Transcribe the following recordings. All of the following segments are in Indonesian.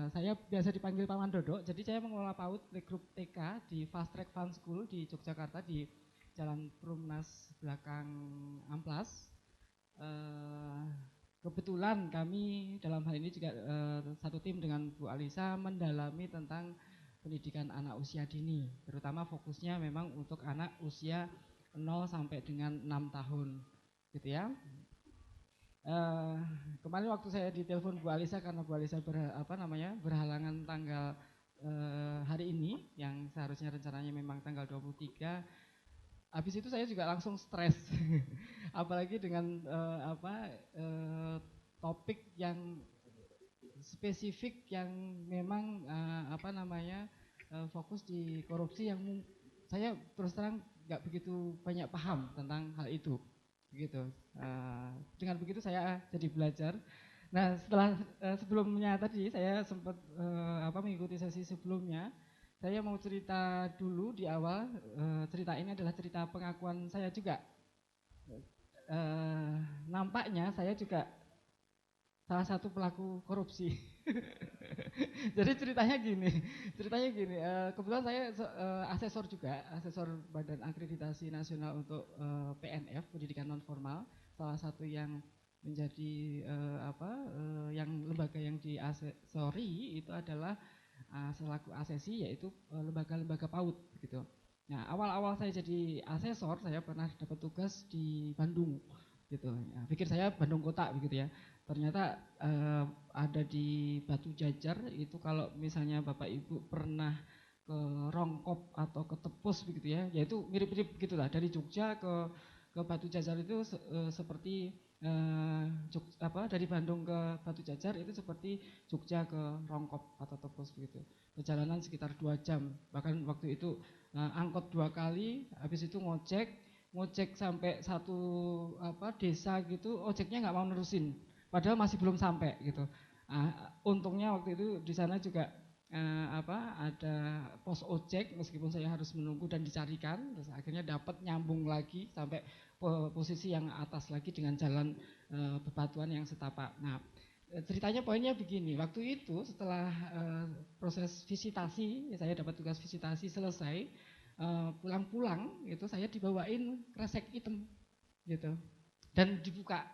Saya biasa dipanggil Paman Dodo. Jadi saya mengelola PAUD Playgroup TK di Fast Track Fun School di Yogyakarta di Jalan Perumnas belakang Amplas. Kebetulan kami dalam hal ini juga satu tim dengan Bu Alisa mendalami tentang pendidikan anak usia dini, terutama fokusnya memang untuk anak usia 0 sampai dengan 6 tahun, gitu ya. Kemarin waktu saya ditelepon Bu Alisa karena Bu Alisa berhalangan tanggal hari ini yang seharusnya rencananya memang tanggal 23. Habis itu saya juga langsung stres. Apalagi dengan topik yang spesifik yang memang fokus di korupsi yang saya terus terang nggak begitu banyak paham tentang hal itu. Begitu. Dengan begitu saya jadi belajar. Nah, setelah sebelumnya tadi saya sempat mengikuti sesi sebelumnya. Saya mau cerita dulu di awal. Cerita ini adalah cerita pengakuan saya juga. Nampaknya saya juga salah satu pelaku korupsi. Jadi ceritanya gini, kebetulan saya asesor juga, asesor Badan Akreditasi Nasional untuk PNF, Pendidikan Non Formal, salah satu yang menjadi yang lembaga yang diasesori itu adalah selaku asesi, yaitu lembaga-lembaga PAUD gitu. Nah, awal-awal saya jadi asesor, saya pernah dapat tugas di Bandung gitu. Ya, pikir saya Bandung Kota begitu ya. Ternyata ada di Batu Jajar itu, kalau misalnya Bapak Ibu pernah ke Rongkop atau ke Tepus begitu ya, yaitu mirip-mirip gitulah, dari Jogja ke Batu Jajar itu seperti dari Bandung ke Batu Jajar itu seperti Jogja ke Rongkop atau Tepus begitu. Perjalanan sekitar 2 jam. Bahkan waktu itu angkot 2 kali, habis itu ngojek sampai satu desa gitu, ojeknya nggak mau nerusin. Padahal masih belum sampai gitu. Untungnya waktu itu di sana juga ada pos ojek, meskipun saya harus menunggu dan dicarikan, terus akhirnya dapat nyambung lagi sampai posisi yang atas lagi dengan jalan bebatuan yang setapak. Nah, ceritanya poinnya begini, waktu itu setelah proses visitasi, saya dapat tugas visitasi selesai, pulang-pulang itu saya dibawain kresek hitam gitu dan dibuka.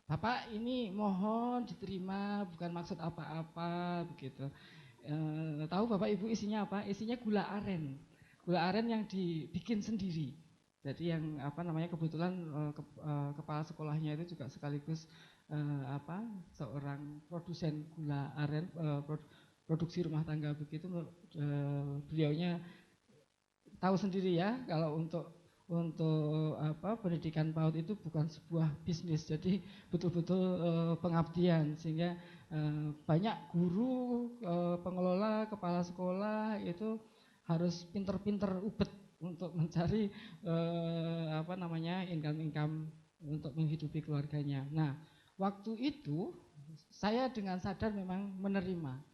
Bapak ini mohon diterima, bukan maksud apa-apa begitu. Tahu Bapak Ibu isinya apa? Isinya gula aren yang dibikin sendiri. Jadi yang kebetulan kepala sekolahnya itu juga sekaligus seorang produsen gula aren, produksi rumah tangga begitu. Beliaunya tahu sendiri ya, kalau untuk pendidikan PAUD itu bukan sebuah bisnis, jadi betul-betul pengabdian, sehingga banyak guru, pengelola, kepala sekolah itu harus pinter-pinter ubet untuk mencari income untuk menghidupi keluarganya. Nah, waktu itu saya dengan sadar memang menerima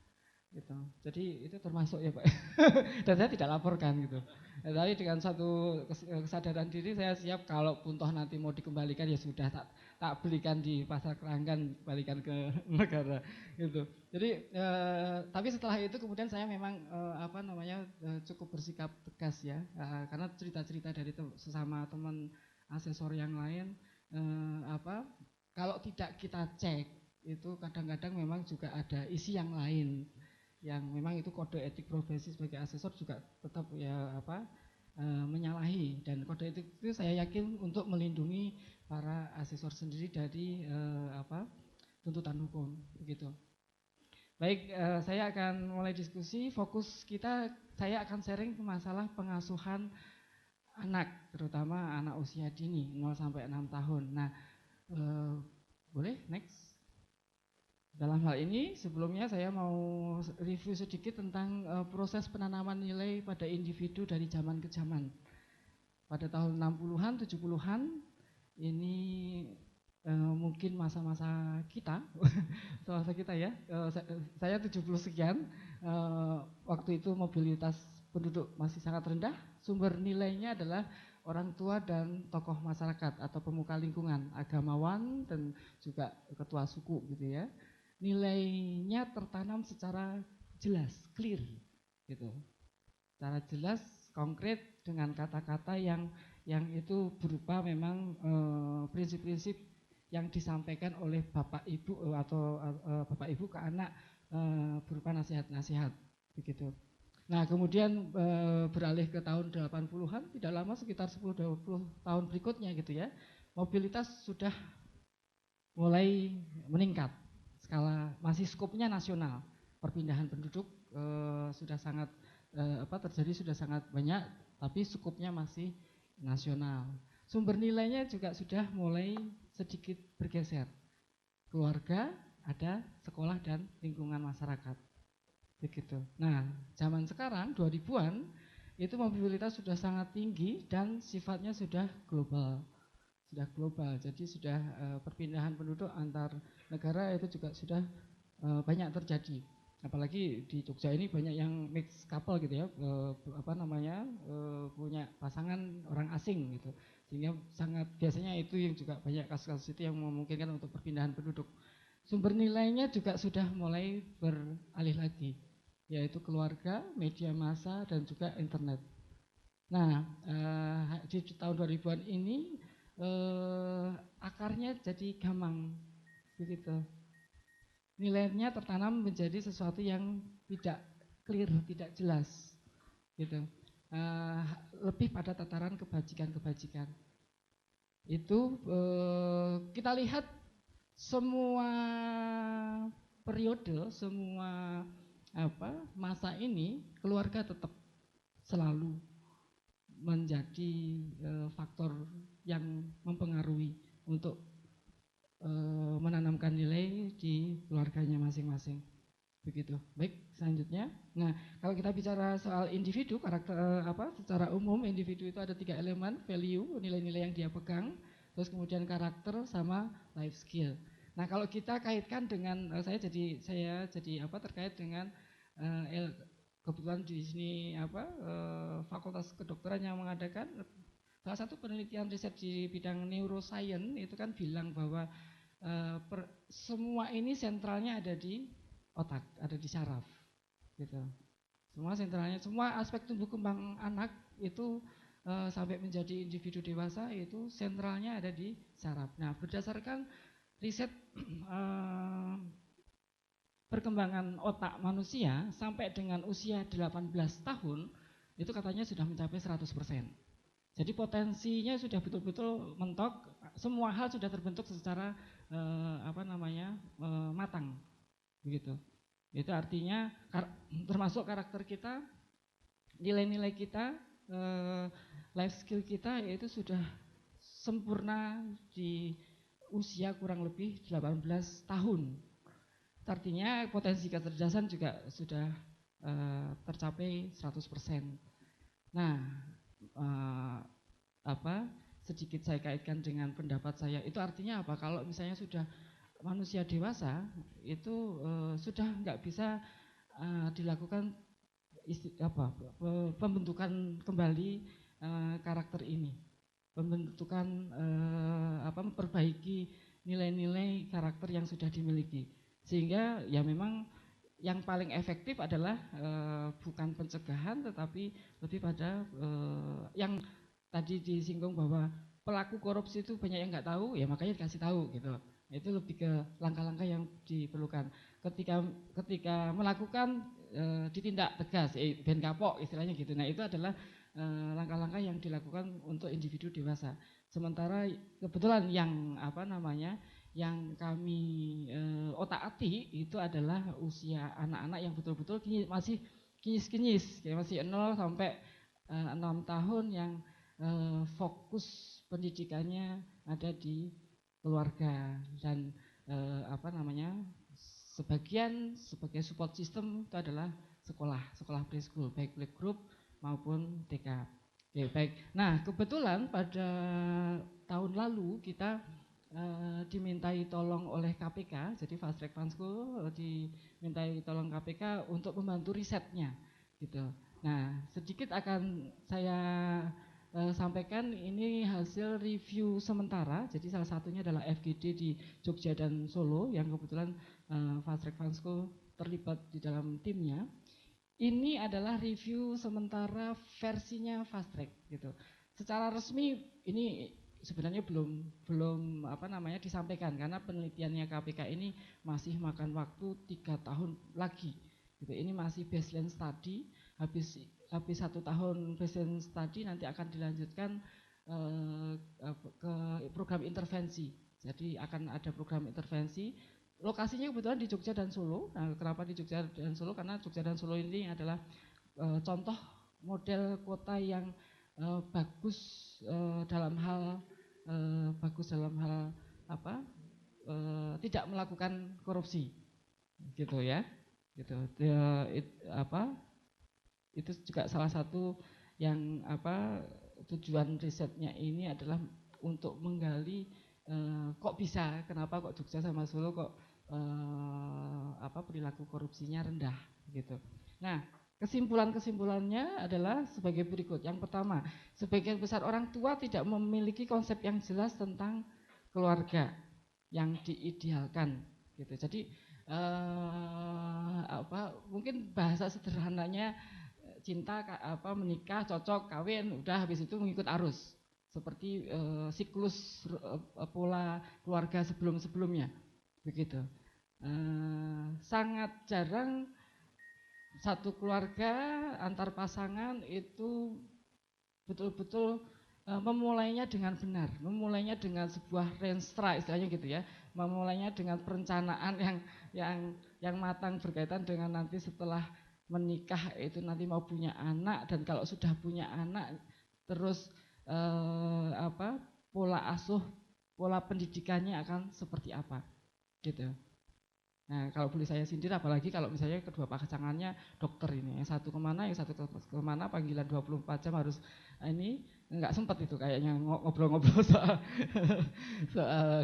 gitu. Jadi itu termasuk ya Pak. Dan saya tidak laporkan gitu. Tapi dengan satu kesadaran diri, saya siap kalaupun toh nanti mau dikembalikan ya sudah, tak belikan di pasar keranggan, balikan ke negara gitu. Jadi tapi setelah itu kemudian saya memang cukup bersikap tegas ya, karena cerita-cerita dari sesama teman asesor yang lain kalau tidak kita cek itu kadang-kadang memang juga ada isi yang lain, yang memang itu kode etik profesi sebagai asesor juga tetap menyalahi, dan kode etik itu saya yakin untuk melindungi para asesor sendiri dari tuntutan hukum begitu. Baik, saya akan mulai diskusi. Fokus kita, saya akan sharing ke masalah pengasuhan anak, terutama anak usia dini 0 sampai 6 tahun. Nah, boleh next. Dalam hal ini sebelumnya saya mau review sedikit tentang proses penanaman nilai pada individu dari zaman ke zaman. Pada tahun 60-an, 70-an ini mungkin masa-masa kita, masa kita ya. Saya 70 sekian, waktu itu mobilitas penduduk masih sangat rendah. Sumber nilainya adalah orang tua dan tokoh masyarakat atau pemuka lingkungan, agamawan dan juga ketua suku gitu ya. nilainya tertanam secara jelas, clear gitu. Secara jelas, konkret dengan kata-kata yang itu berupa memang prinsip-prinsip yang disampaikan oleh Bapak Ibu atau Bapak Ibu ke anak berupa nasihat-nasihat begitu. Nah, kemudian beralih ke tahun 80-an, tidak lama sekitar 10-20 tahun berikutnya gitu ya. Mobilitas sudah mulai meningkat. Skala masih skopnya nasional. Perpindahan penduduk sudah sangat terjadi sudah sangat banyak, tapi skopnya masih nasional. Sumber nilainya juga sudah mulai sedikit bergeser. Keluarga ada, sekolah dan lingkungan masyarakat. Begitu. Nah, zaman sekarang 2000-an itu mobilitas sudah sangat tinggi dan sifatnya sudah global. Jadi sudah perpindahan penduduk antar negara itu juga sudah banyak terjadi. Apalagi di Jogja ini banyak yang mix couple gitu ya, punya pasangan orang asing gitu. Sehingga sangat biasanya itu yang juga banyak kasus-kasus itu yang memungkinkan untuk perpindahan penduduk. Sumber nilainya juga sudah mulai beralih lagi, yaitu keluarga, media massa, dan juga internet. Nah, di tahun 2000-an ini akarnya jadi gamang, begitu. Nilainya tertanam menjadi sesuatu yang tidak clear, tidak jelas, gitu. Lebih pada tataran kebajikan-kebajikan. Itu kita lihat semua periode, semua masa ini keluarga tetap selalu menjadi faktor yang mempengaruhi untuk menanamkan nilai di keluarganya masing-masing. Begitu. Baik, selanjutnya. Nah, kalau kita bicara soal individu, karakter secara umum individu itu ada 3 elemen, value, nilai-nilai yang dia pegang, terus kemudian karakter sama life skill. Nah, kalau kita kaitkan dengan saya jadi terkait dengan kebetulan di sini Fakultas Kedokteran yang mengadakan salah satu penelitian riset di bidang neuroscience itu kan bilang bahwa semua ini sentralnya ada di otak, ada di saraf, gitu. Semua sentralnya, semua aspek tumbuh kembang anak itu sampai menjadi individu dewasa itu sentralnya ada di saraf. Nah, berdasarkan riset perkembangan otak manusia sampai dengan usia 18 tahun itu katanya sudah mencapai 100%. Jadi potensinya sudah betul-betul mentok, semua hal sudah terbentuk secara matang, begitu. Itu artinya termasuk karakter kita, nilai-nilai kita, life skill kita yaitu sudah sempurna di usia kurang lebih 18 tahun. Artinya potensi kecerdasan juga sudah tercapai 100%. Nah, sedikit saya kaitkan dengan pendapat saya, itu artinya apa? Kalau misalnya sudah manusia dewasa itu sudah nggak bisa dilakukan pembentukan kembali karakter ini, pembentukan memperbaiki nilai-nilai karakter yang sudah dimiliki, sehingga ya memang yang paling efektif adalah bukan pencegahan tetapi lebih pada yang tadi disinggung bahwa pelaku korupsi itu banyak yang nggak tahu, ya makanya dikasih tahu gitu. Itu lebih ke langkah-langkah yang diperlukan. Ketika melakukan ditindak tegas, ben kapok istilahnya gitu. Nah, itu adalah langkah-langkah yang dilakukan untuk individu dewasa. Sementara kebetulan yang kami otak-atik itu adalah usia anak-anak yang betul-betul masih kinyis-kinyis, kayak masih 0 sampai 6 tahun yang fokus pendidikannya ada di keluarga dan sebagian sebagai support system itu adalah sekolah preschool, baik playgroup maupun TK. Oke, baik. Nah, kebetulan pada tahun lalu kita dimintai tolong oleh KPK, jadi Fast Track Fund School dimintai tolong KPK untuk membantu risetnya, gitu. Nah, sedikit akan saya sampaikan ini hasil review sementara. Jadi salah satunya adalah FGD di Jogja dan Solo yang kebetulan Fast Track Fun School terlibat di dalam timnya. Ini adalah review sementara versinya Fast Track gitu. Secara resmi ini sebenarnya belum disampaikan karena penelitiannya KPK ini masih makan waktu 3 tahun lagi. Gitu. Ini masih baseline study, habis 1 tahun baseline study nanti akan dilanjutkan ke program intervensi. Jadi akan ada program intervensi. Lokasinya kebetulan di Jogja dan Solo. Nah, kenapa di Jogja dan Solo? Karena Jogja dan Solo ini adalah contoh model kota yang bagus dalam hal tidak melakukan korupsi, gitu ya. Gitu. Itu juga salah satu yang tujuan risetnya ini adalah untuk menggali kenapa kok Jogja sama Solo kok perilaku korupsinya rendah gitu. Nah, kesimpulannya adalah sebagai berikut. Yang pertama, sebagian besar orang tua tidak memiliki konsep yang jelas tentang keluarga yang diidealkan gitu. Jadi mungkin bahasa sederhananya cinta menikah, cocok, kawin, udah habis itu mengikut arus. Seperti siklus pola keluarga sebelum-sebelumnya begitu. Sangat jarang satu keluarga antar pasangan itu betul-betul memulainya dengan benar, memulainya dengan sebuah renstra istilahnya gitu ya, memulainya dengan perencanaan yang matang berkaitan dengan nanti setelah menikah itu nanti mau punya anak, dan kalau sudah punya anak terus pola asuh, pola pendidikannya akan seperti apa gitu. Nah, kalau boleh saya sindir, apalagi kalau misalnya kedua pasangannya dokter ini, yang satu kemana, yang satu kemana, panggilan 24 jam harus ini nggak sempat itu kayaknya ngobrol-ngobrol soal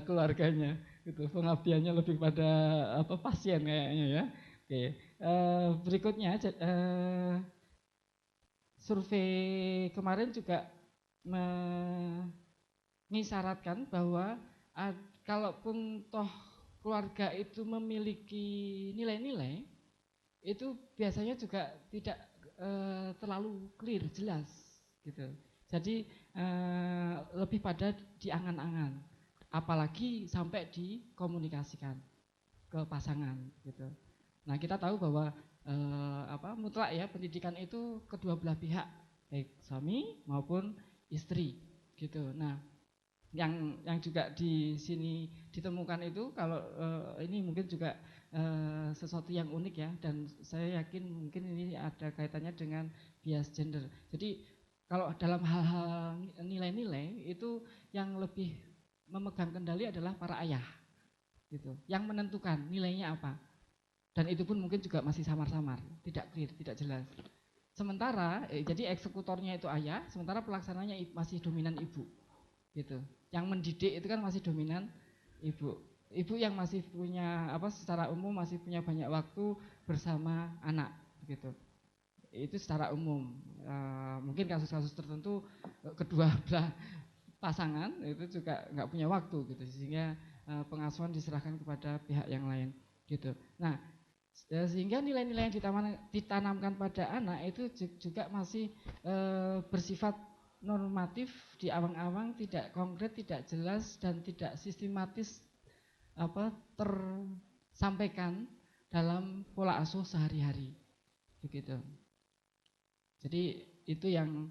keluarganya gitu. Pengabdiannya lebih pada pasien kayaknya ya. Oke, berikutnya survei kemarin juga mengisyaratkan bahwa kalaupun toh keluarga itu memiliki nilai-nilai, itu biasanya juga tidak terlalu clear, jelas gitu. Jadi lebih pada diangan-angan, apalagi sampai dikomunikasikan ke pasangan gitu. Nah, kita tahu bahwa mutlak ya, pendidikan itu kedua belah pihak, baik suami maupun istri gitu. Nah, yang juga di sini ditemukan itu kalau ini mungkin juga sesuatu yang unik ya, dan saya yakin mungkin ini ada kaitannya dengan bias gender. Jadi kalau dalam hal-hal nilai-nilai itu yang lebih memegang kendali adalah para ayah gitu, yang menentukan nilainya apa, dan itu pun mungkin juga masih samar-samar, tidak clear, tidak jelas. Sementara jadi eksekutornya itu ayah, sementara pelaksananya masih dominan ibu gitu. Yang mendidik itu kan masih dominan ibu. Ibu yang masih punya secara umum masih punya banyak waktu bersama anak gitu. Itu secara umum. Mungkin kasus-kasus tertentu kedua belah pasangan itu juga nggak punya waktu gitu, sehingga pengasuhan diserahkan kepada pihak yang lain gitu. Nah, sehingga nilai-nilai yang ditanamkan pada anak itu juga masih bersifat normatif, di awang-awang, tidak konkret, tidak jelas, dan tidak sistematis tersampaikan dalam pola asuh sehari-hari begitu. Jadi itu yang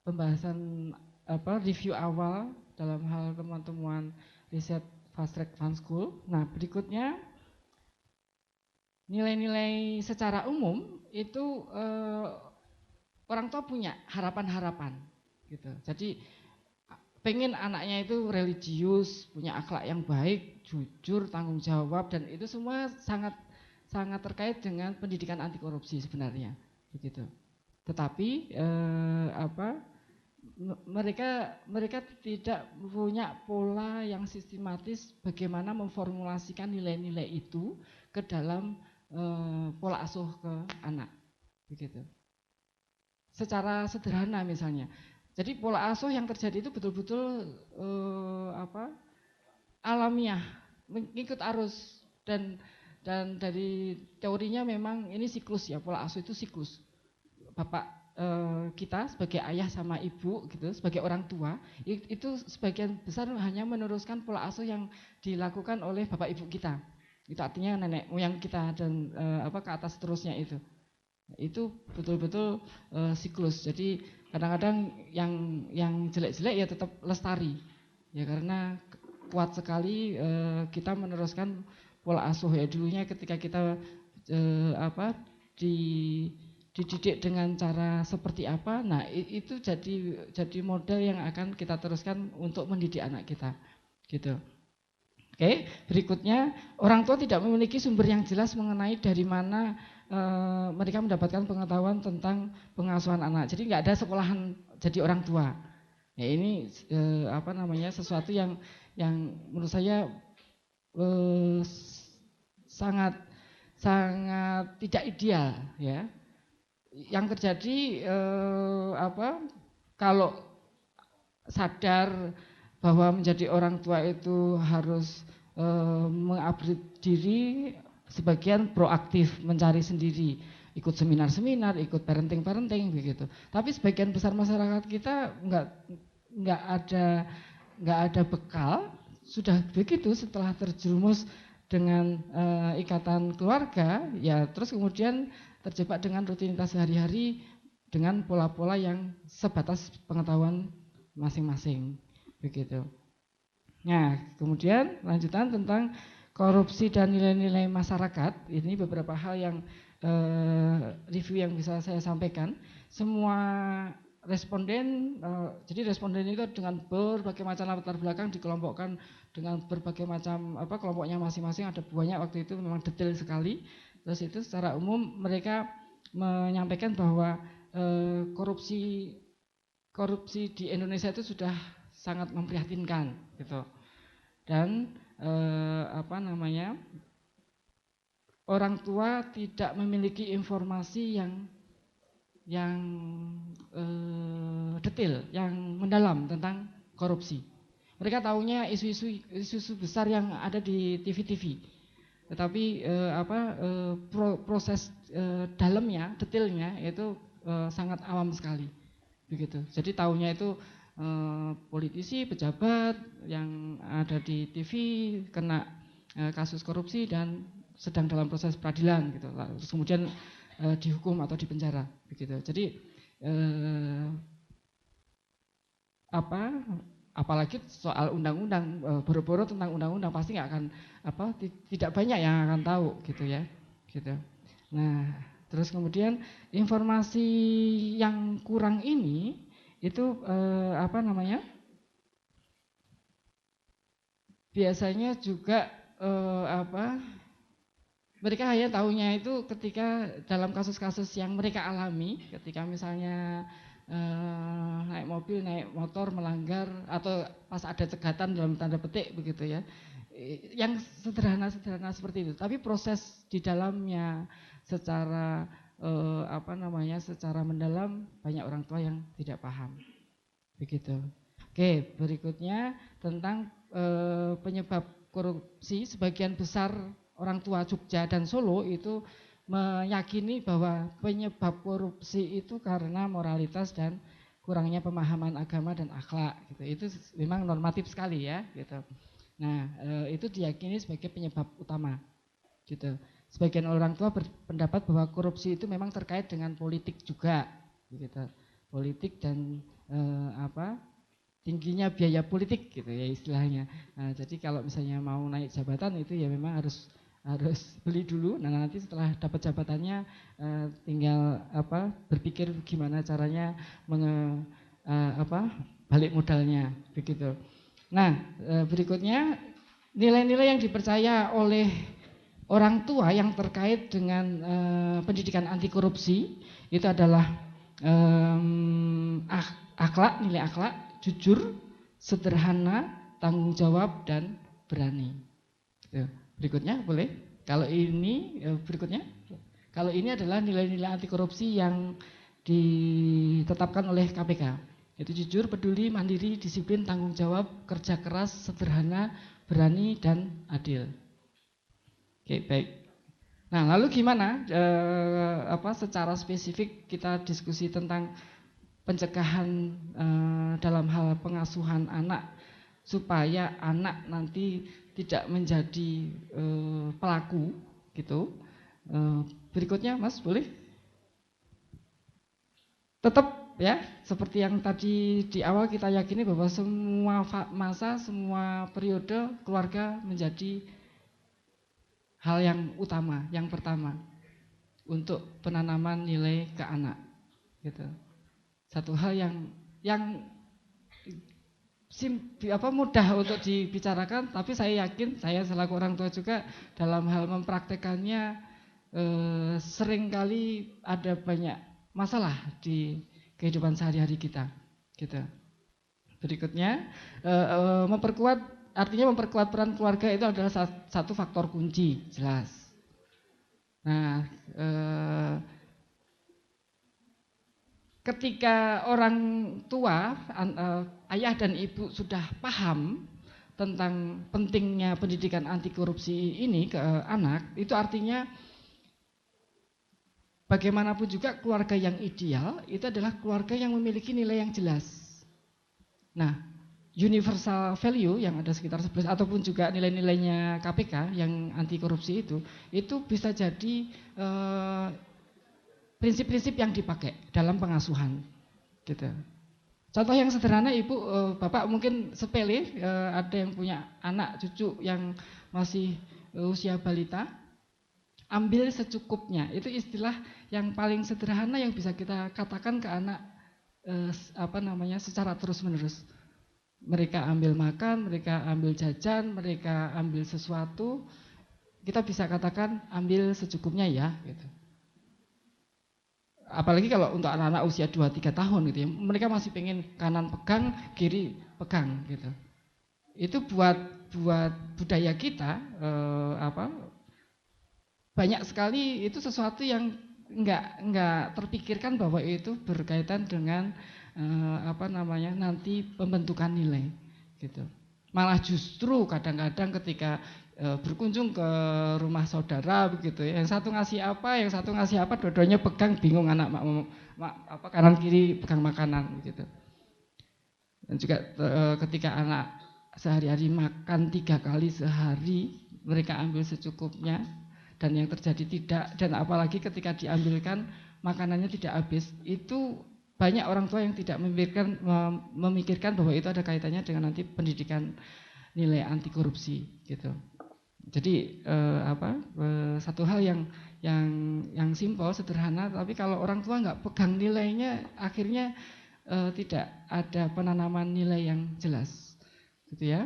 pembahasan review awal dalam hal temuan-temuan riset Fast Track Fun School. Nah, berikutnya nilai-nilai secara umum itu orang tua punya harapan-harapan gitu. Jadi pengen anaknya itu religius, punya akhlak yang baik, jujur, tanggung jawab, dan itu semua sangat terkait dengan pendidikan anti korupsi sebenarnya begitu. Tetapi mereka tidak punya pola yang sistematis bagaimana memformulasikan nilai-nilai itu ke dalam pola asuh ke anak begitu. Secara sederhana misalnya, Jadi pola asuh yang terjadi itu betul-betul alamiah, mengikut arus, dan dari teorinya memang ini siklus ya, pola asuh itu siklus. Bapak kita sebagai ayah sama ibu gitu, sebagai orang tua itu sebagian besar hanya meneruskan pola asuh yang dilakukan oleh bapak ibu kita. Itu artinya nenek moyang kita dan ke atas terusnya itu betul-betul siklus. Jadi kadang-kadang yang jelek-jelek ya tetap lestari ya, karena kuat sekali kita meneruskan pola asuh ya. Dulunya ketika kita dididik dengan cara seperti apa, nah itu jadi model yang akan kita teruskan untuk mendidik anak kita gitu. Oke, berikutnya orang tua tidak memiliki sumber yang jelas mengenai dari mana mereka mendapatkan pengetahuan tentang pengasuhan anak. Jadi nggak ada sekolahan jadi orang tua. Ya ini sesuatu yang menurut saya sangat tidak ideal ya. Yang terjadi kalau sadar bahwa menjadi orang tua itu harus mengupgrade diri, sebagian proaktif mencari sendiri, ikut seminar-seminar, ikut parenting begitu. Tapi sebagian besar masyarakat kita nggak ada bekal, sudah begitu setelah terjerumus dengan ikatan keluarga, ya terus kemudian terjebak dengan rutinitas sehari-hari dengan pola-pola yang sebatas pengetahuan masing-masing begitu. Nah, kemudian lanjutan tentang korupsi dan nilai-nilai masyarakat. Ini beberapa hal yang review yang bisa saya sampaikan. Semua responden, jadi responden itu dengan berbagai macam latar belakang dikelompokkan dengan berbagai macam kelompoknya masing-masing, ada banyak waktu itu, memang detail sekali. Terus itu secara umum mereka menyampaikan bahwa korupsi di Indonesia itu sudah sangat memprihatinkan gitu. Dan orang tua tidak memiliki informasi yang detail, yang mendalam tentang korupsi. Mereka tahunya isu-isu besar yang ada di TV-TV. Tetapi proses dalamnya, detailnya itu sangat awam sekali. Begitu. Jadi tahunya itu politisi, pejabat yang ada di TV kena kasus korupsi dan sedang dalam proses peradilan gitu. Terus kemudian dihukum atau dipenjara begitu. Jadi apalagi soal undang-undang, boro-boro tentang undang-undang pasti nggak akan tidak banyak yang akan tahu gitu ya, gitu. Nah, terus kemudian informasi yang kurang ini itu biasanya juga mereka hanya tahunya itu ketika dalam kasus-kasus yang mereka alami, ketika misalnya naik mobil, naik motor melanggar atau pas ada cegatan dalam tanda petik begitu ya, yang sederhana seperti itu. Tapi proses di dalamnya secara secara mendalam banyak orang tua yang tidak paham begitu. Oke, berikutnya tentang penyebab korupsi. Sebagian besar orang tua Jogja dan Solo itu meyakini bahwa penyebab korupsi itu karena moralitas dan kurangnya pemahaman agama dan akhlak gitu. Itu memang normatif sekali ya gitu. Nah, itu diyakini sebagai penyebab utama gitu. Sebagian orang tua berpendapat bahwa korupsi itu memang terkait dengan politik juga gitu. Politik dan tingginya biaya politik gitu ya istilahnya. Nah, jadi kalau misalnya mau naik jabatan itu ya memang harus beli dulu. Nah, nanti setelah dapat jabatannya tinggal berpikir gimana caranya balik modalnya begitu. Nah, berikutnya nilai-nilai yang dipercaya oleh orang tua yang terkait dengan pendidikan anti korupsi itu adalah akhlak, nilai akhlak, jujur, sederhana, tanggung jawab dan berani. Berikutnya boleh. Kalau ini adalah nilai-nilai anti korupsi yang ditetapkan oleh KPK. Itu jujur, peduli, mandiri, disiplin, tanggung jawab, kerja keras, sederhana, berani, dan adil. Oke, baik. Nah, lalu gimana secara spesifik kita diskusi tentang pencegahan dalam hal pengasuhan anak supaya anak nanti tidak menjadi pelaku gitu. Berikutnya, Mas, boleh? Tetap ya, seperti yang tadi di awal kita yakini bahwa semua masa, semua periode keluarga menjadi hal yang utama, yang pertama untuk penanaman nilai ke anak, gitu. Satu hal yang mudah untuk dibicarakan, tapi saya yakin, saya selaku orang tua juga dalam hal mempraktekannya seringkali ada banyak masalah di kehidupan sehari-hari kita, gitu. Berikutnya, memperkuat peran keluarga itu adalah satu faktor kunci, jelas. Nah, ketika orang tua, ayah dan ibu sudah paham tentang pentingnya pendidikan anti korupsi ini ke anak, itu artinya bagaimanapun juga keluarga yang ideal itu adalah keluarga yang memiliki nilai yang jelas. Nah, universal value yang ada sekitar 11 ataupun juga nilai-nilainya KPK yang anti korupsi itu bisa jadi prinsip-prinsip yang dipakai dalam pengasuhan, gitu. Contoh yang sederhana, ibu, bapak mungkin sepele, ada yang punya anak cucu yang masih usia balita, ambil secukupnya. Itu istilah yang paling sederhana yang bisa kita katakan ke anak secara terus-menerus. Mereka ambil makan, mereka ambil jajan, mereka ambil sesuatu, kita bisa katakan ambil secukupnya ya, gitu. Apalagi kalau untuk anak-anak usia 2-3 tahun gitu ya, mereka masih pengen kanan pegang, kiri pegang gitu. Itu buat budaya kita banyak sekali itu sesuatu yang enggak terpikirkan bahwa itu berkaitan dengan nanti pembentukan nilai gitu. Malah justru kadang-kadang ketika berkunjung ke rumah saudara begitu ya, yang satu ngasih apa, dua-duanya pegang, bingung anak kanan kiri pegang makanan begitu. Dan juga ketika anak sehari-hari makan 3 kali sehari, mereka ambil secukupnya, dan yang terjadi tidak, dan apalagi ketika diambilkan makanannya tidak habis, itu banyak orang tua yang tidak memikirkan bahwa itu ada kaitannya dengan nanti pendidikan nilai anti korupsi gitu. Jadi satu hal yang simpel, sederhana, tapi kalau orang tua nggak pegang nilainya, akhirnya tidak ada penanaman nilai yang jelas, gitu ya.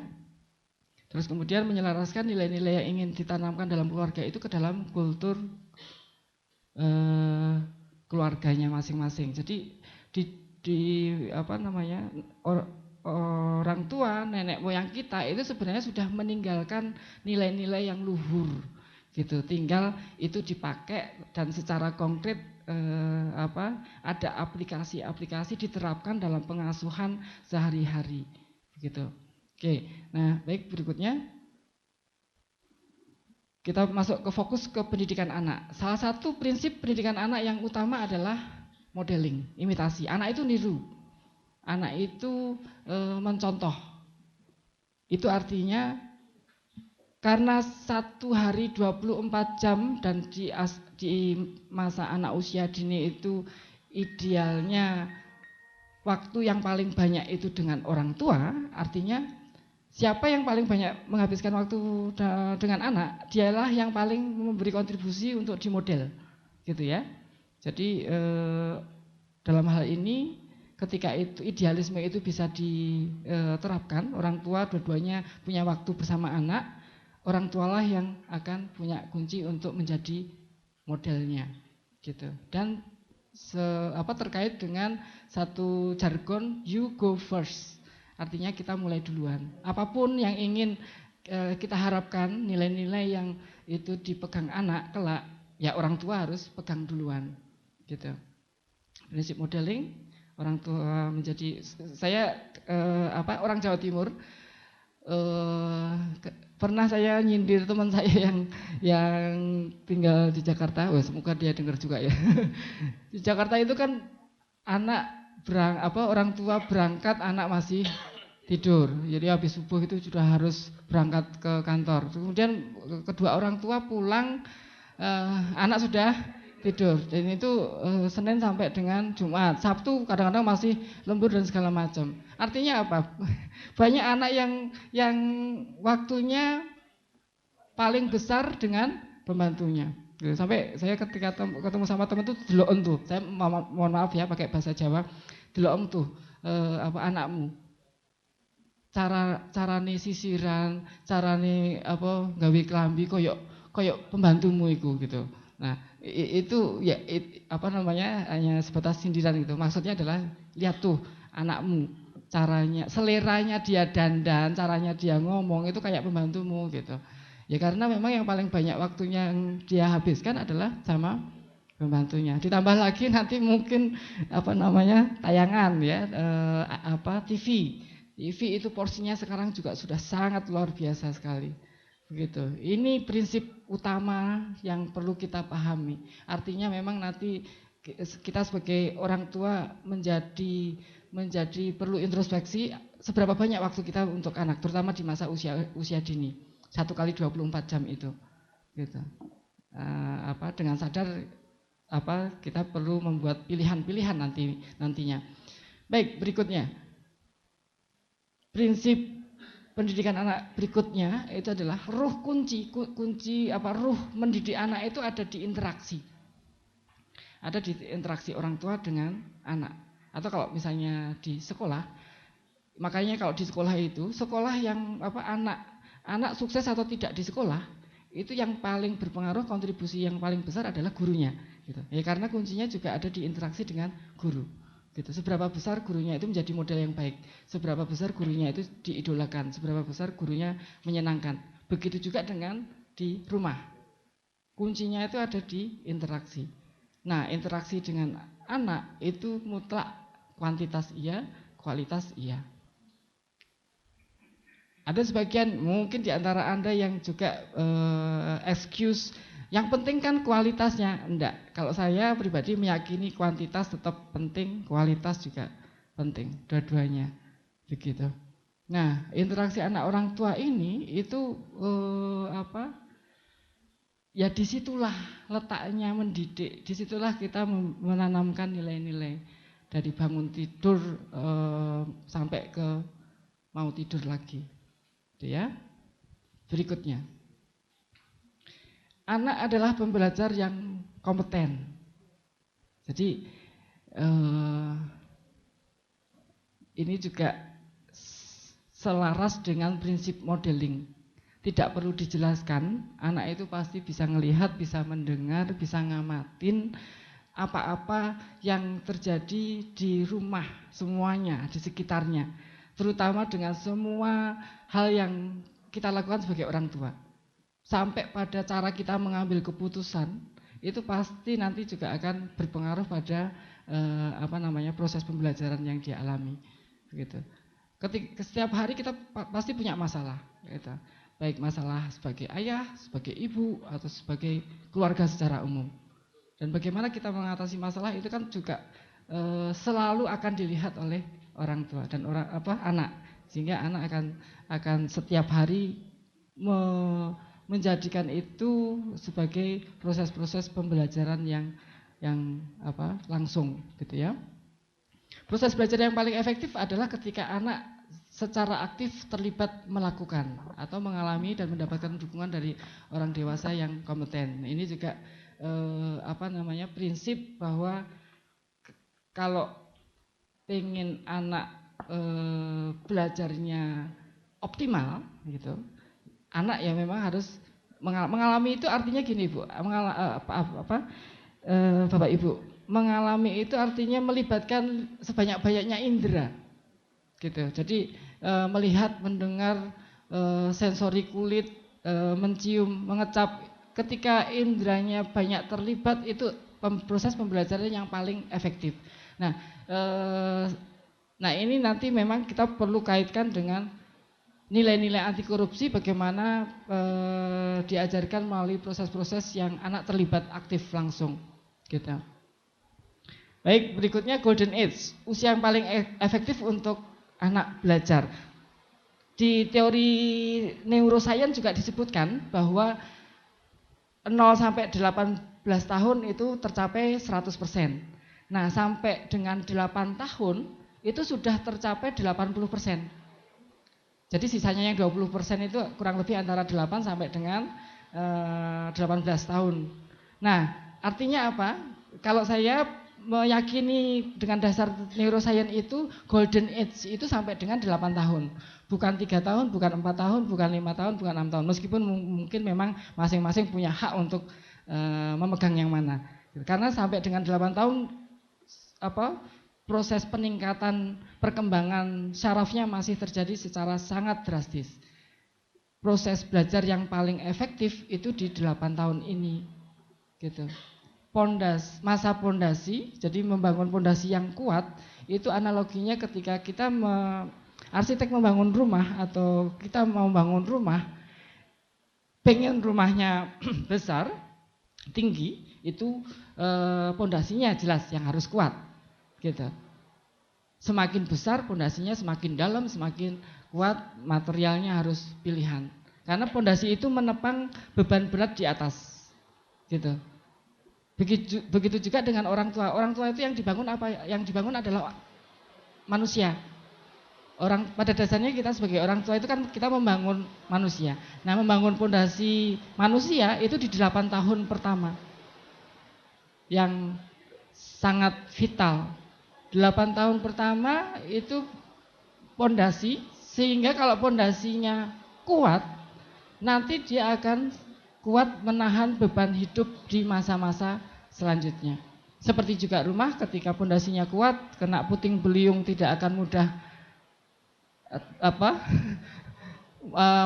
Terus kemudian menyelaraskan nilai-nilai yang ingin ditanamkan dalam keluarga itu ke dalam kultur keluarganya masing-masing. Jadi orang tua, nenek moyang kita itu sebenarnya sudah meninggalkan nilai-nilai yang luhur gitu. Tinggal itu dipakai dan secara konkret ada aplikasi-aplikasi diterapkan dalam pengasuhan sehari-hari begitu. Oke, nah baik, berikutnya kita masuk ke fokus ke pendidikan anak. Salah satu prinsip pendidikan anak yang utama adalah modeling, imitasi. Anak itu niru, anak itu mencontoh. Itu artinya karena 1 hari 24 jam dan di masa anak usia dini itu idealnya waktu yang paling banyak itu dengan orang tua, artinya siapa yang paling banyak menghabiskan waktu dengan anak, dialah yang paling memberi kontribusi untuk dimodel, gitu ya. Jadi dalam hal ini ketika itu idealisme itu bisa diterapkan, orang tua dua-duanya punya waktu bersama anak, orang tualah yang akan punya kunci untuk menjadi modelnya, gitu. Dan terkait dengan satu jargon you go first, artinya kita mulai duluan. Apapun yang ingin kita harapkan, nilai-nilai yang itu dipegang anak kelak, ya orang tua harus pegang duluan, gitu. Prinsip modeling, orang tua menjadi saya orang Jawa Timur. Pernah saya nyindir teman saya yang tinggal di Jakarta. Semoga dia dengar juga ya. Di Jakarta itu kan orang tua berangkat, anak masih tidur. Jadi habis subuh itu sudah harus berangkat ke kantor. Kemudian kedua orang tua pulang, anak sudah tidur. Dan itu Senin sampai dengan Jumat. Sabtu kadang-kadang masih lembur dan segala macam. Artinya apa? Banyak anak yang waktunya paling besar dengan pembantunya. Sampai saya ketika ketemu sama teman itu deloken tuh. Saya mohon maaf ya pakai bahasa Jawa. Deloken tuh anakmu. Carane sisiran, carane gawe klambi koyok pembantumu itu gitu. Nah, itu ya hanya sebatas sindiran gitu. Maksudnya adalah lihat tuh anakmu, caranya, seleranya dia dandan, caranya dia ngomong itu kayak pembantumu gitu. Ya karena memang yang paling banyak waktunya yang dia habiskan adalah sama pembantunya. Ditambah lagi nanti mungkin tayangan ya TV. TV itu porsinya sekarang juga sudah sangat luar biasa sekali. Begitu. Ini prinsip utama yang perlu kita pahami. Artinya memang nanti kita sebagai orang tua menjadi perlu introspeksi seberapa banyak waktu kita untuk anak, terutama di masa usia dini. 1 kali 24 jam itu. Gitu. Dengan sadar kita perlu membuat pilihan-pilihan nantinya. Baik, berikutnya. Prinsip pendidikan anak berikutnya itu adalah kunci mendidik anak itu ada di interaksi. Ada di interaksi orang tua dengan anak. Atau kalau misalnya di sekolah, makanya kalau di sekolah itu, sekolah yang anak sukses atau tidak di sekolah, itu yang paling berpengaruh, kontribusi yang paling besar adalah gurunya. Gitu. Ya karena kuncinya juga ada di interaksi dengan guru. Gitu. Seberapa besar gurunya itu menjadi model yang baik, seberapa besar gurunya itu diidolakan, seberapa besar gurunya menyenangkan. Begitu juga dengan di rumah. Kuncinya itu ada di interaksi. Nah, interaksi dengan anak itu mutlak kuantitas iya, kualitas iya. Ada sebagian mungkin di antara Anda yang juga excuse, yang penting kan kualitasnya. Enggak, kalau saya pribadi meyakini kuantitas tetap penting, kualitas juga penting, dua-duanya. Begitu. Nah, interaksi anak orang tua ini itu ya disitulah letaknya mendidik, disitulah kita menanamkan nilai-nilai dari bangun tidur sampai ke mau tidur lagi. Itu ya. Berikutnya. Anak adalah pembelajar yang kompeten. Jadi ini juga selaras dengan prinsip modeling. Tidak perlu dijelaskan, anak itu pasti bisa melihat, bisa mendengar, bisa ngamatin apa-apa yang terjadi di rumah semuanya, di sekitarnya. Terutama dengan semua hal yang kita lakukan sebagai orang tua. Sampai pada cara kita mengambil keputusan, itu pasti nanti juga akan berpengaruh pada proses pembelajaran yang dia alami. Begitu. Setiap hari kita pasti punya masalah. Gitu. Baik masalah sebagai ayah, sebagai ibu, atau sebagai keluarga secara umum. Dan bagaimana kita mengatasi masalah itu kan juga selalu akan dilihat oleh orang tua dan anak, sehingga anak akan setiap hari menjadikan itu sebagai proses-proses pembelajaran yang langsung, gitu ya. Proses belajar yang paling efektif adalah ketika anak secara aktif terlibat melakukan atau mengalami dan mendapatkan dukungan dari orang dewasa yang kompeten. Ini juga prinsip bahwa kalau pengen anak belajarnya optimal gitu, anak ya memang harus mengalami itu. Artinya gini Bu, Bapak Ibu, mengalami itu artinya melibatkan sebanyak-banyaknya indera gitu. Jadi melihat, mendengar, sensori kulit, mencium, mengecap, ketika inderanya banyak terlibat itu proses pembelajaran yang paling efektif. Nah, nah ini nanti memang kita perlu kaitkan dengan nilai-nilai anti korupsi, bagaimana diajarkan melalui proses-proses yang anak terlibat aktif langsung, gitu. Baik, berikutnya golden age, usia yang paling efektif untuk anak belajar. Di teori neuroscience juga disebutkan bahwa 0 sampai 18 tahun itu tercapai 100%. Nah, sampai dengan 8 tahun itu sudah tercapai 80%. Jadi sisanya yang 20% itu kurang lebih antara 8 sampai dengan 18 tahun. Nah, artinya apa? Kalau saya meyakini dengan dasar neuroscience itu golden age itu sampai dengan 8 tahun. Bukan 3 tahun, bukan 4 tahun, bukan 5 tahun, bukan 6 tahun. Meskipun mungkin memang masing-masing punya hak untuk memegang yang mana. Karena sampai dengan 8 tahun proses peningkatan perkembangan syarafnya masih terjadi secara sangat drastis. Proses belajar yang paling efektif itu di 8 tahun ini. Gitu. Masa pondasi, jadi membangun pondasi yang kuat, itu analoginya ketika kita arsitek membangun rumah atau kita mau bangun rumah, pengen rumahnya besar, tinggi, itu pondasinya jelas yang harus kuat, gitu. Semakin besar pondasinya, semakin dalam, semakin kuat, materialnya harus pilihan. Karena pondasi itu menepang beban berat di atas, gitu. Begitu juga dengan orang tua. Orang tua itu yang dibangun apa? Yang dibangun adalah manusia. Pada dasarnya kita sebagai orang tua itu kan kita membangun manusia. Nah, membangun pondasi manusia itu di 8 tahun pertama yang sangat vital. 8 tahun pertama itu pondasi, sehingga kalau pondasinya kuat, nanti dia akan kuat menahan beban hidup di masa-masa selanjutnya. Seperti juga rumah, ketika pondasinya kuat, kena puting beliung tidak akan mudah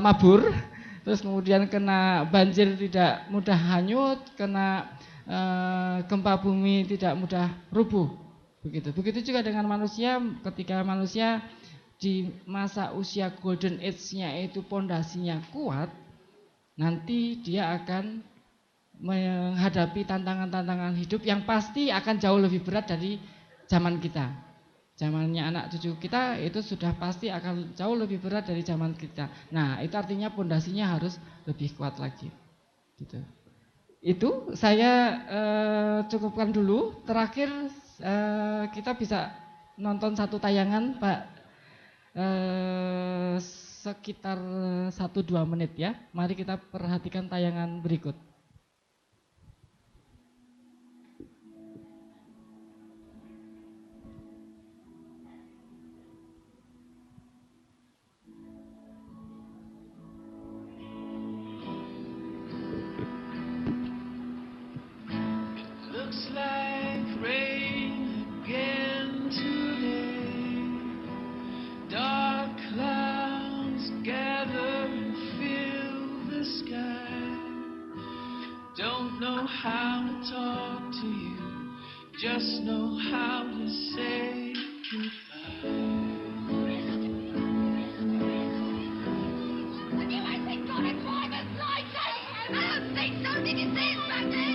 mabur. Terus kemudian kena banjir tidak mudah hanyut, kena gempa bumi tidak mudah rubuh. Begitu juga dengan manusia, ketika manusia di masa usia golden age-nya itu pondasinya kuat, nanti dia akan menghadapi tantangan-tantangan hidup yang pasti akan jauh lebih berat dari zaman kita. Zamannya anak cucu kita itu sudah pasti akan jauh lebih berat dari zaman kita. Nah, itu artinya pondasinya harus lebih kuat lagi. Gitu. Itu saya cukupkan dulu. Terakhir kita bisa nonton satu tayangan, Pak. Sekitar 1-2 menit ya. Mari kita perhatikan tayangan berikut. Looks like rain again today. Dark clouds gather and fill the sky. Don't know how to talk to you, just know how to say goodbye. Would you like to go to private life? I don't think so. Did you see it back there?